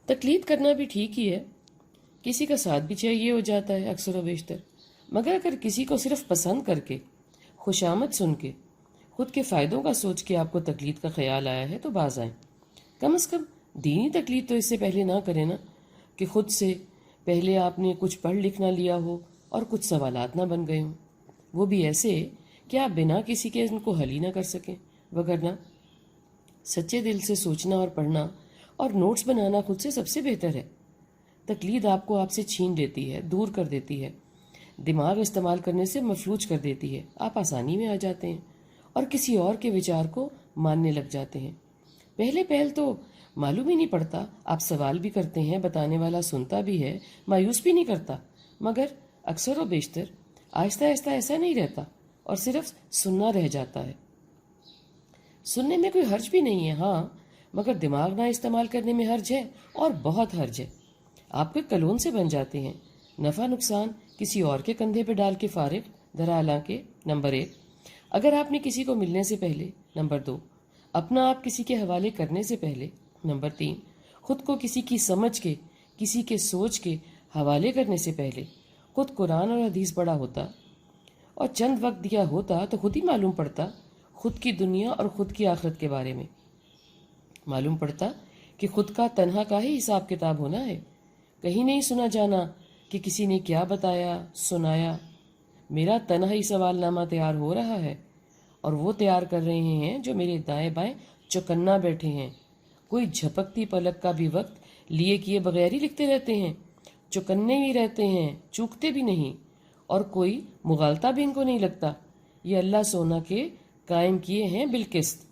تقلید کرنا بھی ٹھیک ہی ہے، کسی کا ساتھ بھی چاہیے ہو جاتا ہے اکثر و بیشتر، مگر اگر کسی کو صرف پسند کر کے، خوشامد سن کے، خود کے فائدوں کا سوچ کے آپ کو تقلید کا خیال آیا ہے تو باز آئیں۔ کم از کم دینی تقلید تو اس سے پہلے نہ کریں نا کہ خود سے پہلے آپ نے کچھ پڑھ لکھ نہ لیا ہو اور کچھ سوالات نہ بن گئے ہوں، وہ بھی ایسے کہ آپ بنا کسی کے ان کو حل ہی نہ کر سکیں۔ وگرنہ سچے دل سے سوچنا اور پڑھنا اور نوٹس بنانا خود سے سب سے بہتر ہے۔ تقلید آپ کو آپ سے چھین لیتی ہے، دور کر دیتی ہے، دماغ استعمال کرنے سے مفلوج کر دیتی ہے، آپ آسانی میں آ جاتے ہیں اور کسی اور کے وچار کو ماننے لگ جاتے ہیں۔ پہلے پہل تو معلوم ہی نہیں پڑتا، آپ سوال بھی کرتے ہیں، بتانے والا سنتا بھی ہے، مایوس بھی نہیں کرتا، مگر اکثر و بیشتر آہستہ آہستہ ایسا نہیں رہتا اور صرف سننا رہ جاتا ہے۔ سننے میں کوئی حرج بھی نہیں ہے، ہاں، مگر دماغ نہ استعمال کرنے میں حرج ہے اور بہت حرج ہے۔ آپ کے کلون سے بن جاتے ہیں، نفع نقصان کسی اور کے کندھے پہ ڈال کے فارغ، حالانکہ نمبر 1 اگر آپ نے کسی کو ملنے سے پہلے، نمبر 2 اپنا آپ کسی کے حوالے کرنے سے پہلے، نمبر 3 خود کو کسی کی سمجھ کے، کسی کے سوچ کے حوالے کرنے سے پہلے خود قرآن اور حدیث پڑھا ہوتا اور چند وقت دیا ہوتا تو خود ہی معلوم پڑتا، خود کی دنیا اور خود کی آخرت کے بارے میں معلوم پڑتا کہ خود کا تنہا کا ہی حساب کتاب ہونا ہے، کہیں نہیں سنا جانا کہ کسی نے کیا بتایا سنایا۔ میرا تنہا ہی سوال نامہ تیار ہو رہا ہے اور وہ تیار کر رہے ہیں جو میرے دائیں بائیں چوکنا بیٹھے ہیں، کوئی جھپکتی پلک کا بھی وقت لیے کیے بغیر ہی لکھتے رہتے ہیں، چوکنے ہی رہتے ہیں، چوکتے بھی نہیں، اور کوئی مغالطہ بھی ان کو نہیں لگتا۔ یہ اللہ سونا کے قائم کیے ہیں بالقسط۔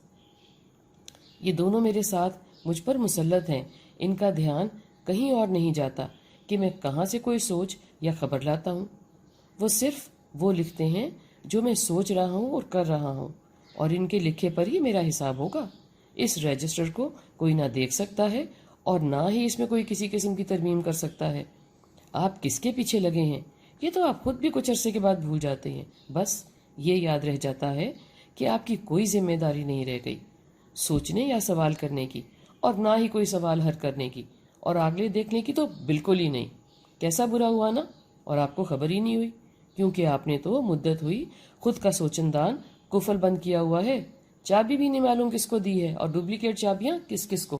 یہ دونوں میرے ساتھ مجھ پر مسلط ہیں، ان کا دھیان کہیں اور نہیں جاتا کہ میں کہاں سے کوئی سوچ یا خبر لاتا ہوں، وہ صرف وہ لکھتے ہیں جو میں سوچ رہا ہوں اور کر رہا ہوں، اور ان کے لکھے پر ہی میرا حساب ہوگا۔ اس رجسٹر کو کوئی نہ دیکھ سکتا ہے اور نہ ہی اس میں کوئی کسی قسم کی ترمیم کر سکتا ہے۔ آپ کس کے پیچھے لگے ہیں یہ تو آپ خود بھی کچھ عرصے کے بعد بھول جاتے ہیں، بس یہ یاد رہ جاتا ہے کہ آپ کی کوئی ذمہ داری نہیں رہ گئی سوچنے یا سوال کرنے کی، اور نہ ہی کوئی سوال حل کرنے کی، اور آگے دیکھنے کی تو بالکل ہی نہیں۔ کیسا برا ہوا نا، اور آپ کو خبر ہی نہیں ہوئی، کیونکہ آپ نے تو مدت ہوئی خود کا سوچندان قفل بند کیا ہوا ہے، چابی بھی نہیں معلوم کس کو دی ہے، اور ڈپلیکیٹ چابیاں کس کس کو۔